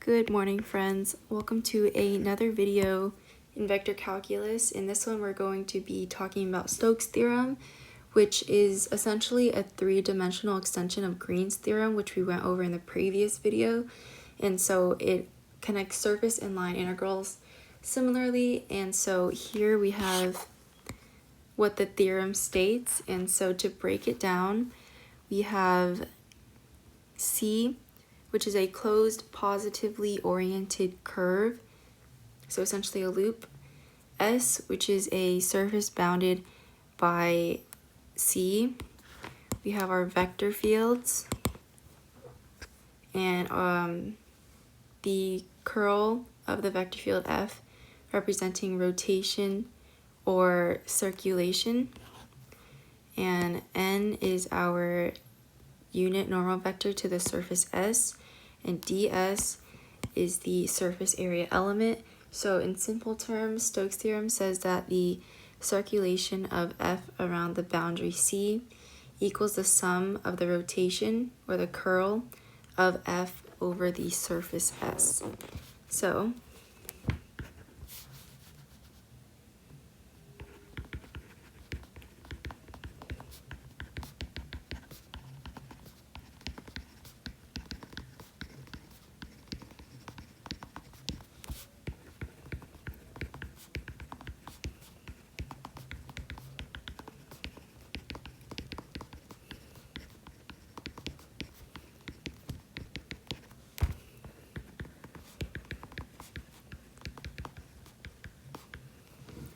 Good morning, friends. Welcome to another video in vector calculus. In this one, we're going to be talking about Stokes' theorem, which is essentially a three-dimensional extension of Green's theorem, which we went over in the previous video. And so it connects surface and line integrals similarly. And so here we have what the theorem states. And so to break it down, we have C, which is a closed positively oriented curve, so essentially a loop. S, which is a surface bounded by C. We have our vector fields, and the curl of the vector field F representing rotation or circulation, and N is our unit normal vector to the surface S, and ds is the surface area element. So in simple terms, Stokes' theorem says that the circulation of F around the boundary C equals the sum of the rotation or the curl of F over the surface S. So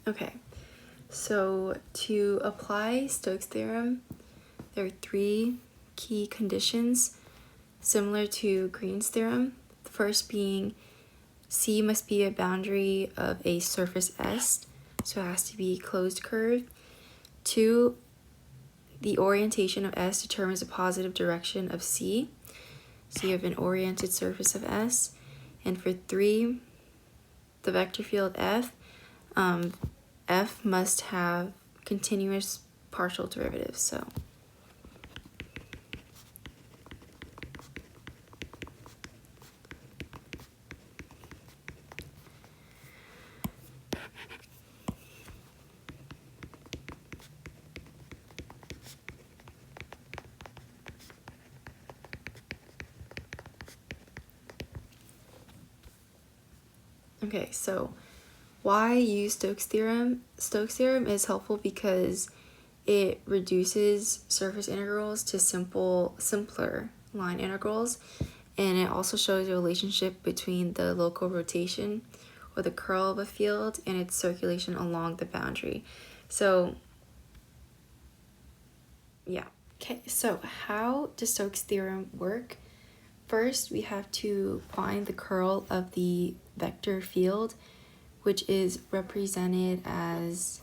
okay, so to apply Stokes' theorem, there are three key conditions similar to Green's theorem. The first being C must be a boundary of a surface S, so it has to be closed curve. 2, the orientation of S determines the positive direction of C, so you have an oriented surface of S. And for 3, the vector field F, F must have continuous partial derivatives. So okay, so why use Stokes' theorem? Stokes' theorem is helpful because it reduces surface integrals to simpler line integrals, and it also shows a relationship between the local rotation or the curl of a field and its circulation along the boundary. So yeah. Okay, so how does Stokes' theorem work? First, we have to find the curl of the vector field, which is represented as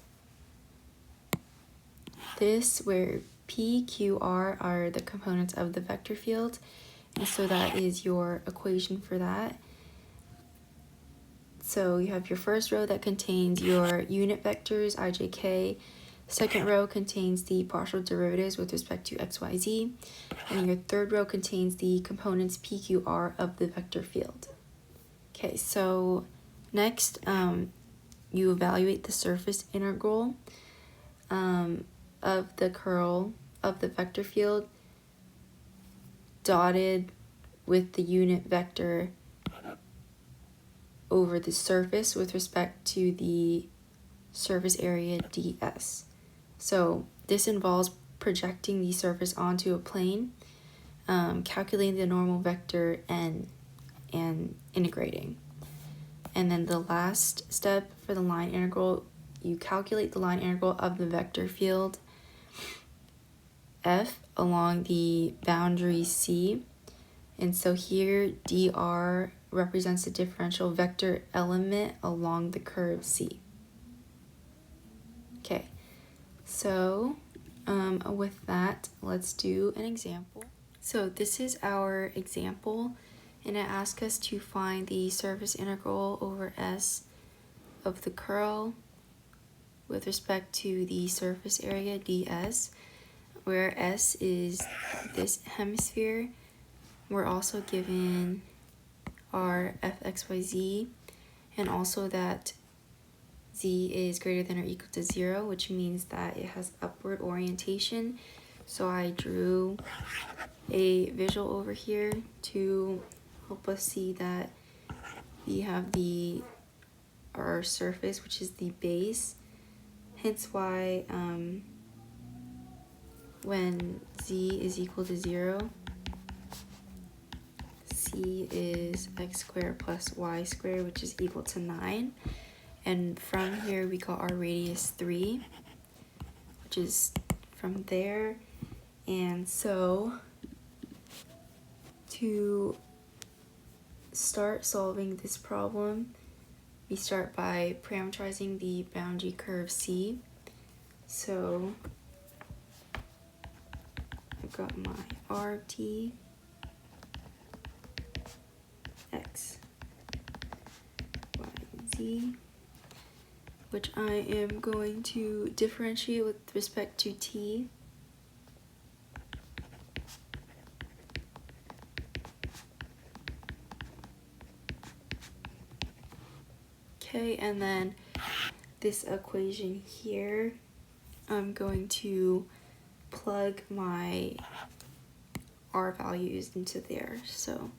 this, where P, Q, R are the components of the vector field. And so that is your equation for that. So you have your first row that contains your unit vectors, I, J, K. Second row contains the partial derivatives with respect to x, y, z. And your third row contains the components P, Q, R of the vector field. Okay, so next, you evaluate the surface integral of the curl of the vector field dotted with the unit vector over the surface with respect to the surface area ds. So this involves projecting the surface onto a plane, calculating the normal vector n, and integrating. And then the last step for the line integral, you calculate the line integral of the vector field F along the boundary C. And so here dr represents the differential vector element along the curve C. Okay, so with that, let's do an example. So this is our example, and it asks us to find the surface integral over S of the curl with respect to the surface area ds, where S is this hemisphere. We're also given are f(x,y,z), and also that z is greater than or equal to 0, which means that it has upward orientation. So I drew a visual over here to help us see that we have our surface, which is the base, hence why when z is equal to 0, c is x squared plus y squared, which is equal to 9. And from here we got our radius 3, which is from there. And so to start solving this problem, we start by parameterizing the boundary curve C. So I've got my RT X Y Z, which I am going to differentiate with respect to t. Okay, and then this equation here, I'm going to plug my r values into there. So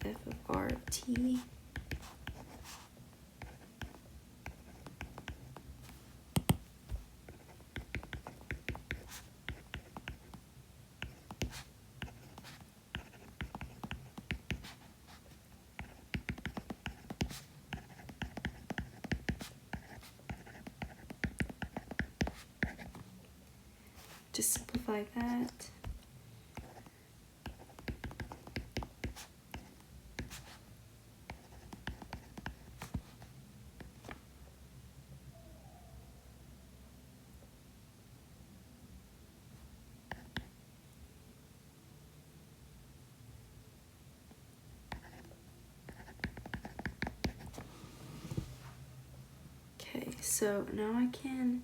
f of rt to simplify that. Okay, so now I can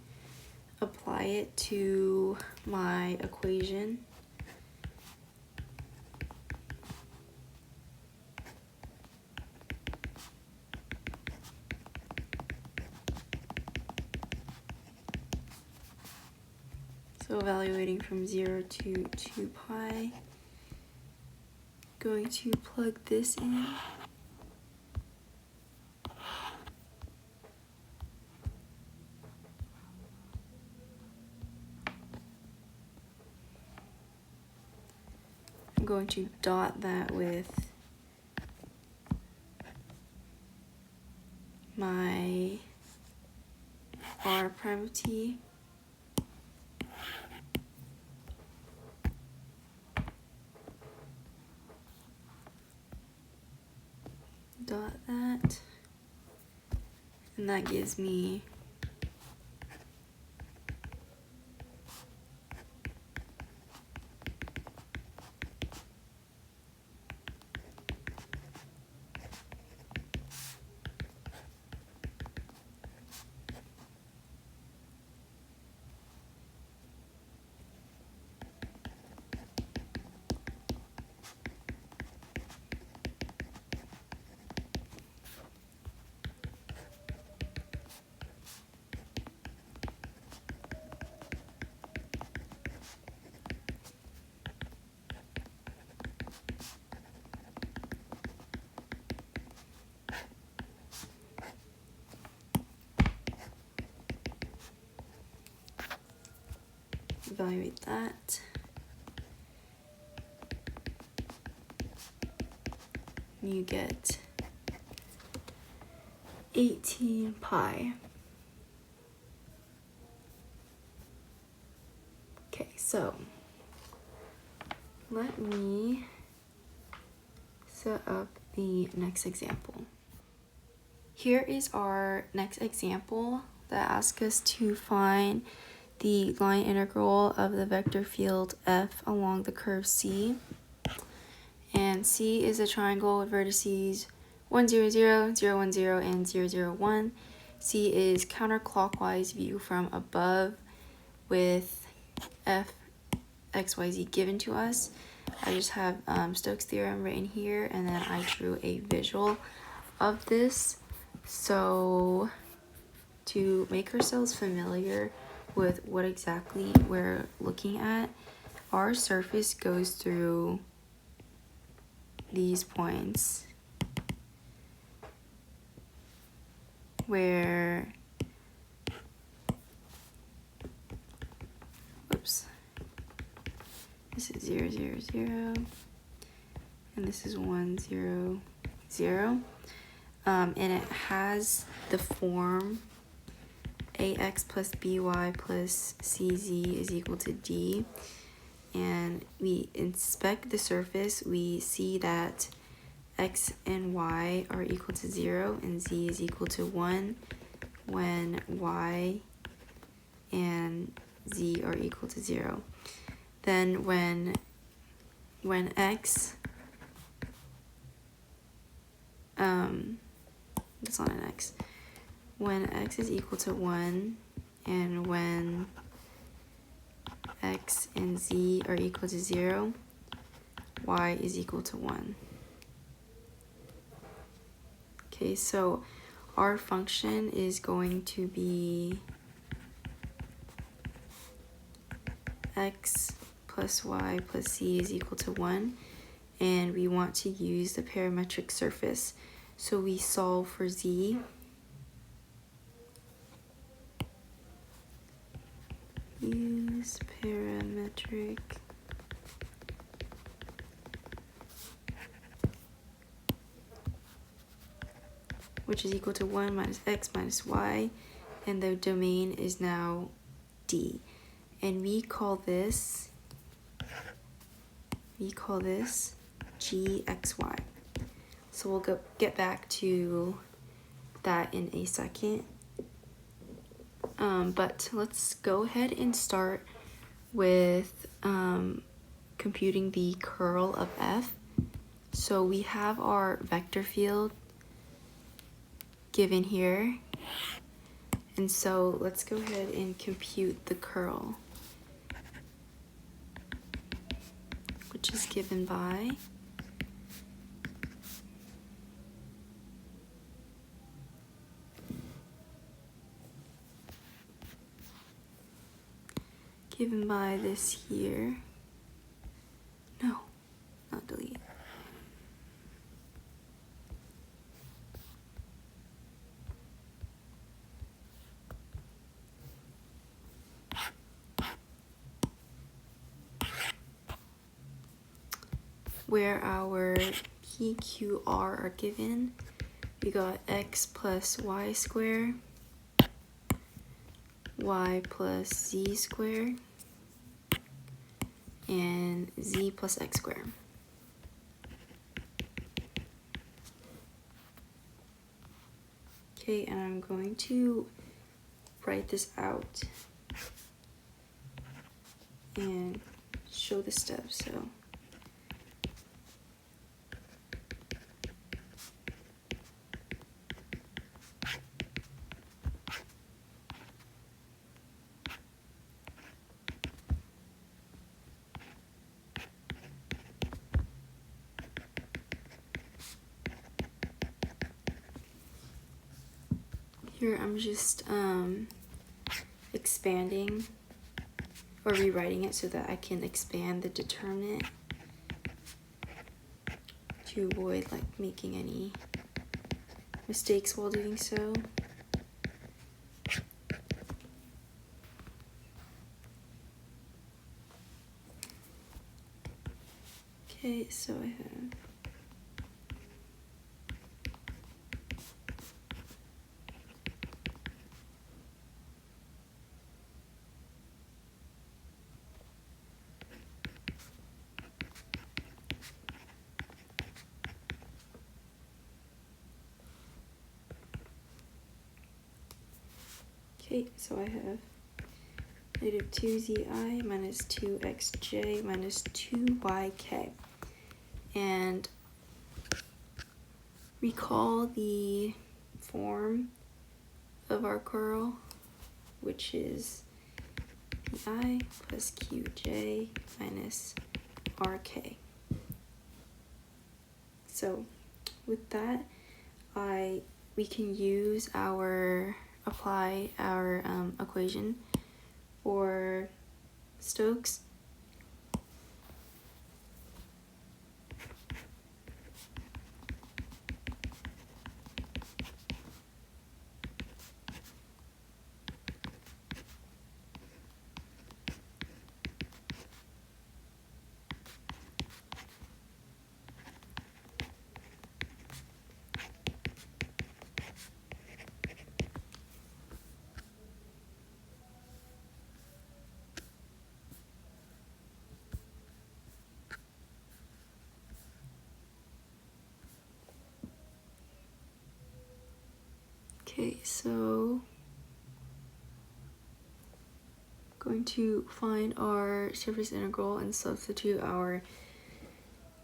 apply it to my equation. So evaluating from 0 to 2 pi, going to plug this in. I'm going to dot that with my r prime of t. Dot that, and that gives me evaluate that. You get 18 pi. Okay, so let me set up the next example. Here is our next example that asks us to find the line integral of the vector field f along the curve C. And C is a triangle with vertices 1, 0, 0, 0, 1, 0, and 0, 0, 1. C is counterclockwise view from above with f, x, y, z given to us. I just have Stokes' theorem written here, and then I drew a visual of this. So to make ourselves familiar with what exactly we're looking at, our surface goes through these points where, whoops, this is 0, 0, 0, and this is 1, 0, 0, and it has the form ax plus by plus cz is equal to d, and we inspect the surface, we see that x and y are equal to 0 and z is equal to 1 when y and z are equal to 0. Then when x, that's not an x, when x is equal to 1 and when x and z are equal to 0, y is equal to 1. Okay, so our function is going to be x plus y plus c is equal to 1, and we want to use the parametric surface. So we solve for z. Use parametric which is equal to 1 minus x minus y, and the domain is now D. And we call this gxy. So we'll get back to that in a second. But let's go ahead and start with computing the curl of f. So we have our vector field given here, and so let's go ahead and compute the curl, which is given by this here. No, not delete. Where our P, Q, R are given, we got x plus y squared, y plus z squared, and z plus x squared. Okay, and I'm going to write this out and show the steps. So here I'm just expanding or rewriting it so that I can expand the determinant to avoid like making any mistakes while doing so. Okay, so I have negative 2zi minus 2xj minus 2yk. And recall the form of our curl, which is pi plus qj minus rk. so with that, we can apply our equation for Stokes. Okay, so going to find our surface integral and substitute our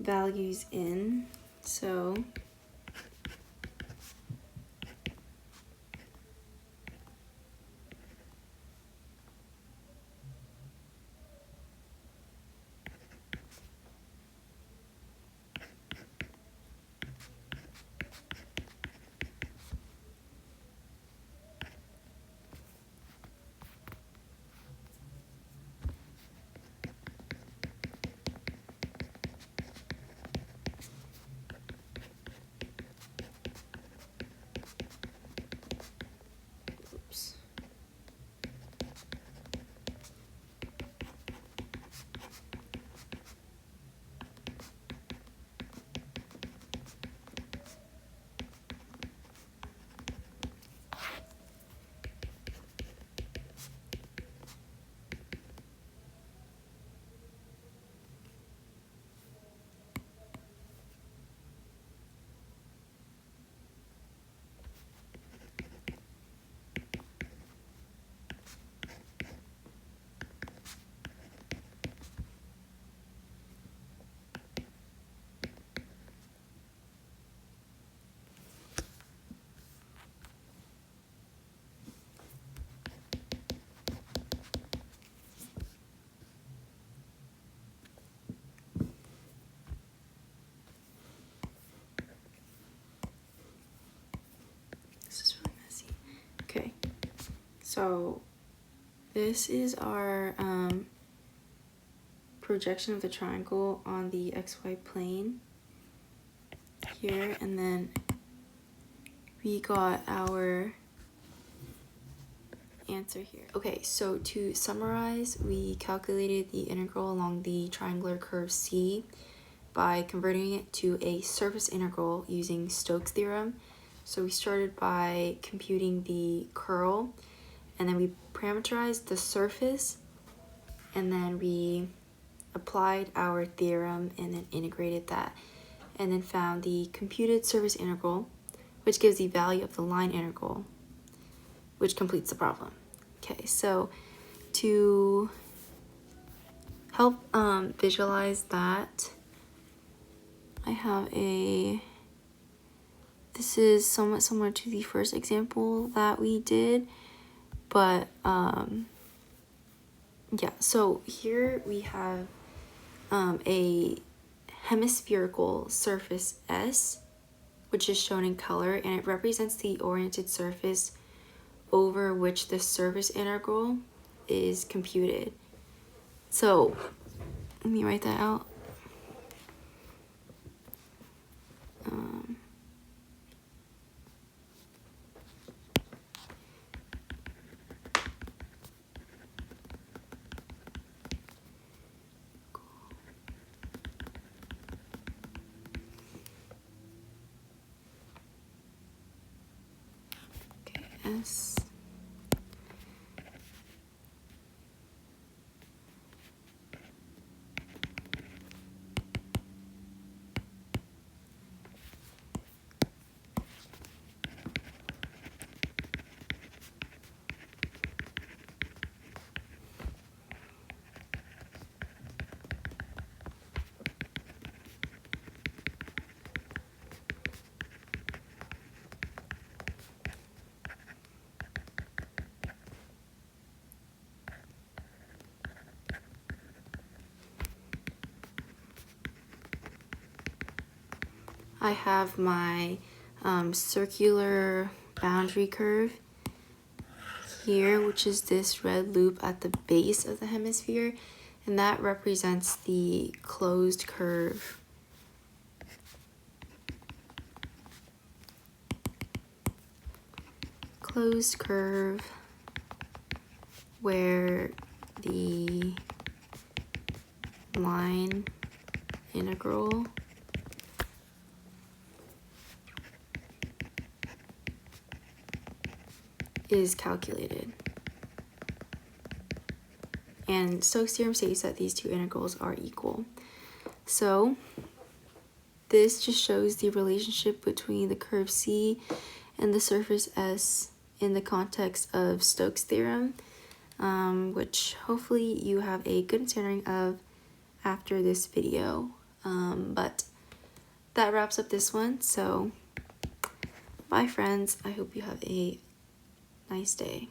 values in. So oops. This is really messy. Okay, so this is our projection of the triangle on the xy plane here, and then we got our answer here. Okay, so to summarize, we calculated the integral along the triangular curve C by converting it to a surface integral using Stokes' theorem. So we started by computing the curl, and then we parameterized the surface, and then we applied our theorem and then integrated that, and then found the computed surface integral, which gives the value of the line integral, which completes the problem. Okay, so to help visualize that, I have this is somewhat similar to the first example that we did, but yeah, so here we have a hemispherical surface S, which is shown in color, and it represents the oriented surface over which the surface integral is computed. So let me write that out. Okay, S. I have my circular boundary curve here, which is this red loop at the base of the hemisphere, and that represents the closed curve. Closed curve where the line integral is calculated. And Stokes' theorem states that these two integrals are equal. So this just shows the relationship between the curve C and the surface S in the context of Stokes' theorem, which hopefully you have a good understanding of after this video. But that wraps up this one. So bye friends, I hope you have a nice day.